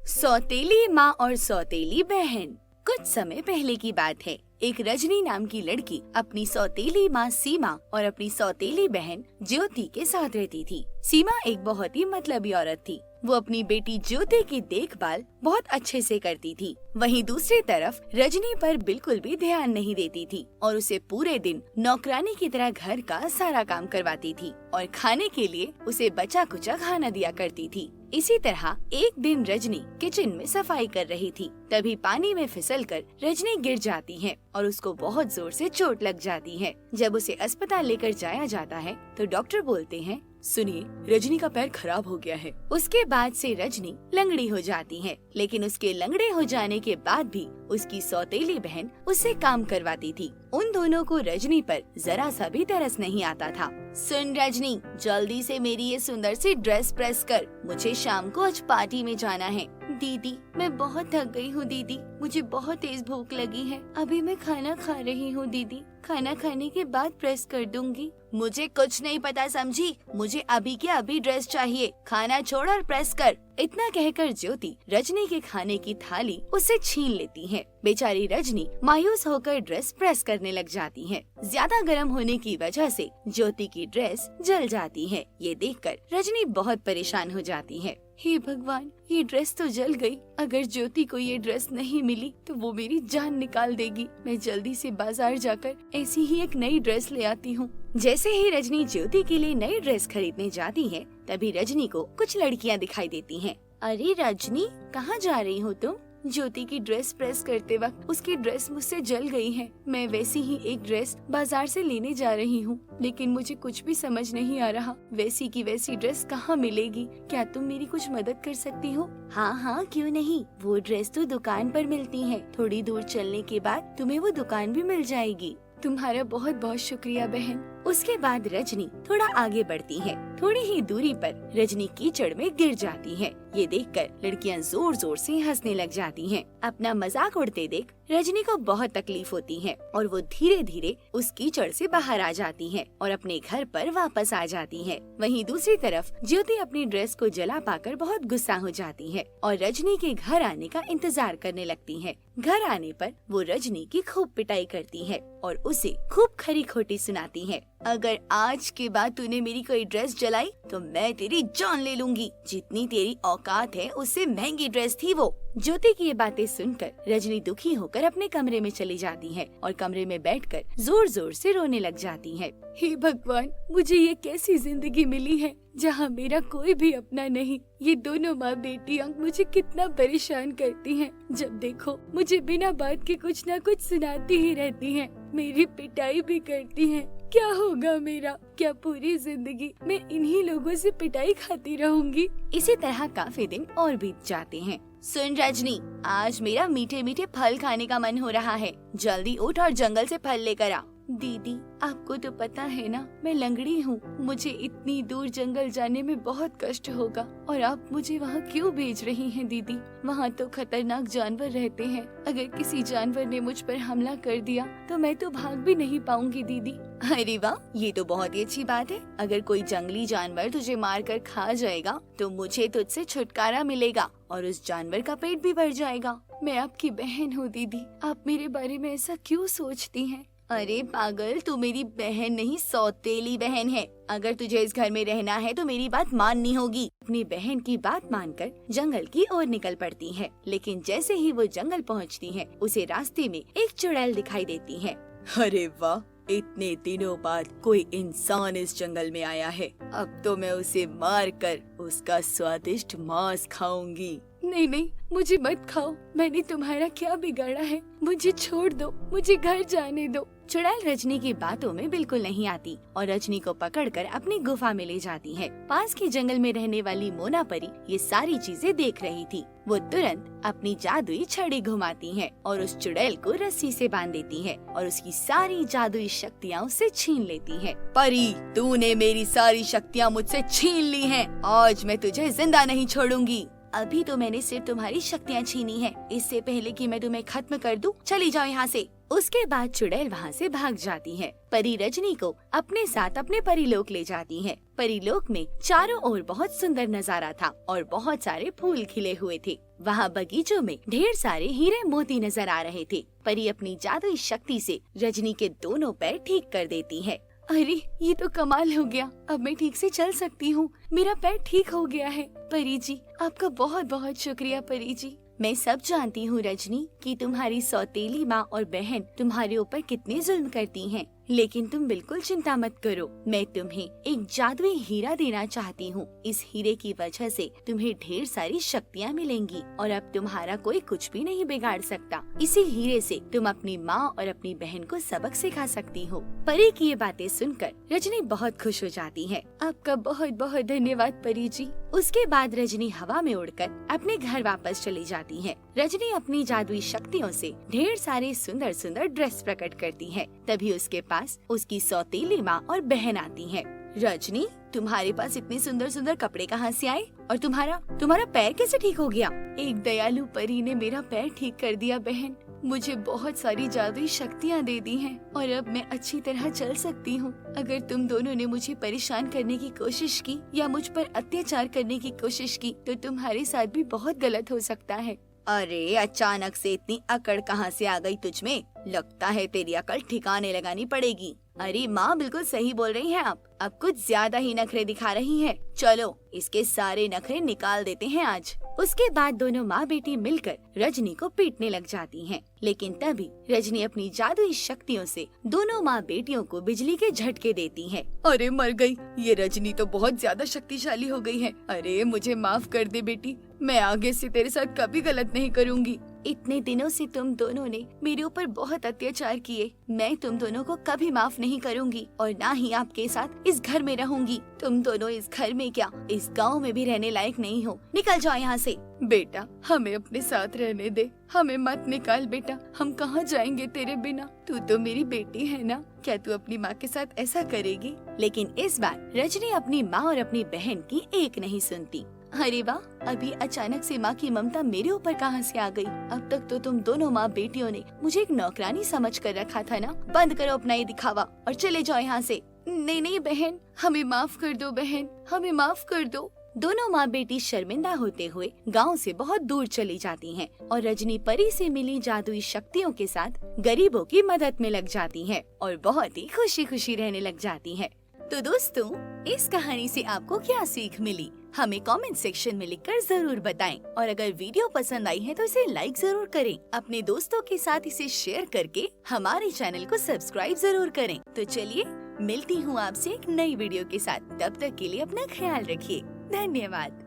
सौतेली माँ और सौतेली बहन। कुछ समय पहले की बात है। एक रजनी नाम की लड़की अपनी सौतेली माँ सीमा और अपनी सौतेली बहन ज्योति के साथ रहती थी। सीमा एक बहुत ही मतलबी औरत थी। वो अपनी बेटी ज्योति की देखभाल बहुत अच्छे से करती थी। वहीं दूसरी तरफ रजनी पर बिल्कुल भी ध्यान नहीं देती थी और उसे पूरे दिन नौकरानी की तरह घर का सारा काम करवाती थी और खाने के लिए उसे बचा कुचा खाना दिया करती थी। इसी तरह एक दिन रजनी किचन में सफाई कर रही थी, तभी पानी में फिसलकर रजनी गिर जाती है और उसको बहुत जोर से चोट लग जाती है। जब उसे अस्पताल लेकर जाया जाता है तो डॉक्टर बोलते हैं, सुनिए, रजनी का पैर खराब हो गया है। उसके बाद से रजनी लंगड़ी हो जाती है, लेकिन उसके लंगड़े हो जाने के बाद भी उसकी सौतेली बहन उससे काम करवाती थी। उन दोनों को रजनी पर जरा सा भी तरस नहीं आता था। सुन रजनी, जल्दी से मेरी ये सुंदर सी ड्रेस प्रेस कर, मुझे शाम को आज पार्टी में जाना है। दीदी, मैं बहुत थक गई हूँ दीदी, मुझे बहुत तेज भूख लगी है। अभी मैं खाना खा रही हूँ दीदी, खाना खाने के बाद प्रेस कर दूंगी। मुझे कुछ नहीं पता समझी, मुझे अभी के अभी ड्रेस चाहिए। खाना छोड़ और प्रेस कर। इतना कहकर ज्योति रजनी के खाने की थाली उससे छीन लेती है। बेचारी रजनी मायूस होकर ड्रेस प्रेस करने लग जाती है। ज्यादा गर्म होने की वजह से ज्योति की ड्रेस जल जाती है। ये देखकर रजनी बहुत परेशान हो जाती है। हे भगवान, ये ड्रेस तो जल गई। अगर ज्योति को ये ड्रेस नहीं मिली तो वो मेरी जान निकाल देगी। मैं जल्दी से बाजार जाकर ऐसी ही एक नई ड्रेस ले आती हूँ। जैसे ही रजनी ज्योति के लिए नई ड्रेस खरीदने जाती है, तभी रजनी को कुछ लड़कियाँ दिखाई देती हैं। अरे रजनी, कहाँ जा रही हो तुम? ज्योति की ड्रेस प्रेस करते वक्त उसकी ड्रेस मुझसे जल गई है। मैं वैसी ही एक ड्रेस बाजार से लेने जा रही हूँ, लेकिन मुझे कुछ भी समझ नहीं आ रहा वैसी की वैसी ड्रेस कहाँ मिलेगी। क्या तुम मेरी कुछ मदद कर सकती हो? हाँ हाँ, क्यों नहीं। वो ड्रेस तो दुकान पर मिलती है, थोड़ी दूर चलने के बाद तुम्हें वो दुकान भी मिल जाएगी। तुम्हारा बहुत बहुत शुक्रिया बहन। उसके बाद रजनी थोड़ा आगे बढ़ती है। थोड़ी ही दूरी पर रजनी कीचड़ में गिर जाती है। ये देखकर लड़कियां जोर जोर से हंसने लग जाती हैं। अपना मजाक उड़ते देख रजनी को बहुत तकलीफ होती है और वो धीरे धीरे उस कीचड़ से बाहर आ जाती है और अपने घर पर वापस आ जाती है। वहीं दूसरी तरफ ज्योति अपनी ड्रेस को जला पाकर बहुत गुस्सा हो जाती है और रजनी के घर आने का इंतजार करने लगती है। घर आने पर वो रजनी की खूब पिटाई करती है और उसे खूब खरी खोटी सुनाती है। अगर आज के बाद तूने मेरी कोई ड्रेस जलाई तो मैं तेरी जान ले लूंगी। जितनी तेरी औकात है उससे महंगी ड्रेस थी वो। ज्योति की ये बातें सुनकर रजनी दुखी होकर अपने कमरे में चली जाती है और कमरे में बैठकर जोर जोर से रोने लग जाती है। हे भगवान, मुझे ये कैसी जिंदगी मिली है जहाँ मेरा कोई भी अपना नहीं। ये दोनों माँ बेटियाँ मुझे कितना परेशान करती हैं। जब देखो मुझे बिना बात के कुछ न कुछ सुनाती ही रहती हैं, मेरी पिटाई भी करती हैं। क्या होगा मेरा? क्या पूरी जिंदगी मैं इन्हीं लोगों से पिटाई खाती रहूंगी? इसी तरह काफी दिन और बीत जाते हैं। सुन रजनी, आज मेरा मीठे मीठे फल खाने का मन हो रहा है। जल्दी उठ और जंगल से फल लेकर आ। दीदी, आपको तो पता है ना, मैं लंगड़ी हूँ। मुझे इतनी दूर जंगल जाने में बहुत कष्ट होगा और आप मुझे वहाँ क्यों भेज रही हैं दीदी? वहाँ तो खतरनाक जानवर रहते हैं। अगर किसी जानवर ने मुझ पर हमला कर दिया तो मैं तो भाग भी नहीं पाऊंगी दीदी। अरे वाह, ये तो बहुत ही अच्छी बात है। अगर कोई जंगली जानवर तुझे मार कर खा जाएगा तो मुझे तुझसे छुटकारा मिलेगा और उस जानवर का पेट भी भर जाएगा। मैं आपकी बहन हूँ दीदी, आप मेरे बारे में ऐसा क्यों सोचती हैं? अरे पागल, तू मेरी बहन नहीं, सौतेली बहन है। अगर तुझे इस घर में रहना है तो मेरी बात माननी होगी। अपनी बहन की बात मानकर जंगल की ओर निकल पड़ती है, लेकिन जैसे ही वो जंगल पहुंचती है, उसे रास्ते में एक चुड़ैल दिखाई देती है। अरे वाह, इतने दिनों बाद कोई इंसान इस जंगल में आया है। अब तो मैं उसे मार कर उसका स्वादिष्ट मांस खाऊंगी। नहीं नहीं, मुझे मत खाओ। मैंने तुम्हारा क्या बिगाड़ा है? मुझे छोड़ दो, मुझे घर जाने दो। चुड़ैल रजनी की बातों में बिल्कुल नहीं आती और रजनी को पकड़कर अपनी गुफा में ले जाती है। पास के जंगल में रहने वाली मोना परी ये सारी चीजें देख रही थी। वो तुरंत अपनी जादुई छड़ी घुमाती है और उस चुड़ैल को रस्सी से बांध देती है और उसकी सारी जादुई शक्तियाँ उससे छीन लेती है। परी, तूने मेरी सारी शक्तियाँ मुझसे छीन ली हैं। आज मैं तुझे जिंदा नहीं छोड़ूंगी। अभी तो मैंने सिर्फ तुम्हारी शक्तियाँ छीनी है, इससे पहले कि मैं तुम्हें खत्म कर दूं, चली जाओ यहाँ से। उसके बाद चुड़ैल वहाँ से भाग जाती है। परी रजनी को अपने साथ अपने परीलोक ले जाती है। परीलोक में चारों ओर बहुत सुंदर नजारा था और बहुत सारे फूल खिले हुए थे। वहाँ बगीचों में ढेर सारे हीरे मोती नजर आ रहे थे। परी अपनी जादुई शक्ति से रजनी के दोनों पैर ठीक कर देती है। अरे ये तो कमाल हो गया, अब मैं ठीक से चल सकती हूँ, मेरा पैर ठीक हो गया है। परी जी, आपका बहुत बहुत शुक्रिया परी जी। मैं सब जानती हूँ रजनी कि तुम्हारी सौतेली माँ और बहन तुम्हारे ऊपर कितने जुल्म करती हैं, लेकिन तुम बिल्कुल चिंता मत करो। मैं तुम्हें एक जादुई हीरा देना चाहती हूँ। इस हीरे की वजह से तुम्हें ढेर सारी शक्तियाँ मिलेंगी और अब तुम्हारा कोई कुछ भी नहीं बिगाड़ सकता। इसी हीरे से तुम अपनी माँ और अपनी बहन को सबक सिखा सकती हो। परी की ये बातें सुनकर रजनी बहुत खुश हो जाती है। आपका बहुत बहुत धन्यवाद परी जी। उसके बाद रजनी हवा में उड़कर अपने घर वापस चली जाती है। रजनी अपनी जादुई शक्तियों से ढेर सारे सुंदर सुंदर ड्रेस प्रकट करती है। तभी उसके पास उसकी सौतेली माँ और बहन आती है। रजनी, तुम्हारे पास इतने सुंदर सुंदर कपड़े कहाँ से आए और तुम्हारा पैर कैसे ठीक हो गया? एक दयालु परी ने मेरा पैर ठीक कर दिया बहन। मुझे बहुत सारी जादुई शक्तियाँ दे दी हैं और अब मैं अच्छी तरह चल सकती हूँ। अगर तुम दोनों ने मुझे परेशान करने की कोशिश की या मुझ पर अत्याचार करने की कोशिश की तो तुम्हारे साथ भी बहुत गलत हो सकता है। अरे अचानक से इतनी अकड़ कहाँ से आ गई तुझ में? लगता है तेरी अकड़ ठिकाने लगानी पड़ेगी। अरे माँ, बिल्कुल सही बोल रही हैं आप। अब कुछ ज्यादा ही नखरे दिखा रही हैं। चलो इसके सारे नखरे निकाल देते हैं आज। उसके बाद दोनों माँ बेटी मिलकर रजनी को पीटने लग जाती हैं। लेकिन तभी रजनी अपनी जादुई शक्तियों से दोनों माँ बेटियों को बिजली के झटके देती है। अरे मर गई, ये रजनी तो बहुत ज्यादा शक्तिशाली हो गई है। अरे मुझे माफ कर दे बेटी, मैं आगे से तेरे साथ कभी गलत नहीं करूँगी। इतने दिनों से तुम दोनों ने मेरे ऊपर बहुत अत्याचार किए। मैं तुम दोनों को कभी माफ नहीं करूंगी और ना ही आपके साथ इस घर में रहूंगी। तुम दोनों इस घर में क्या, इस गांव में भी रहने लायक नहीं हो। निकल जाओ यहाँ से। बेटा, हमें अपने साथ रहने दे, हमें मत निकाल बेटा। हम कहाँ जाएंगे तेरे बिना? तू तो मेरी बेटी है ना, क्या तू अपनी माँ के साथ ऐसा करेगी? लेकिन इस बार रजनी अपनी माँ और अपनी बहन की एक नहीं सुनती। अरे वाह, अभी अचानक से माँ की ममता मेरे ऊपर कहाँ से आ गई? अब तक तो तुम दोनों माँ बेटियों ने मुझे एक नौकरानी समझ कर रखा था ना। बंद करो अपना ये दिखावा और चले जाओ यहाँ से। नहीं नहीं बहन, हमें माफ कर दो बहन, हमें माफ कर दो। दोनों माँ बेटी शर्मिंदा होते हुए गांव से बहुत दूर चली जाती हैं और रजनी परी से मिली जादुई शक्तियों के साथ गरीबों की मदद में लग जाती हैं और बहुत ही खुशी खुशी रहने लग जाती हैं। तो दोस्तों, इस कहानी से आपको क्या सीख मिली, हमें कमेंट सेक्शन में लिखकर जरूर बताएं। और अगर वीडियो पसंद आई है तो इसे लाइक जरूर करें। अपने दोस्तों के साथ इसे शेयर करके हमारे चैनल को सब्सक्राइब जरूर करें। तो चलिए मिलती हूँ आपसे एक नई वीडियो के साथ। तब तक के लिए अपना ख्याल रखिए। धन्यवाद।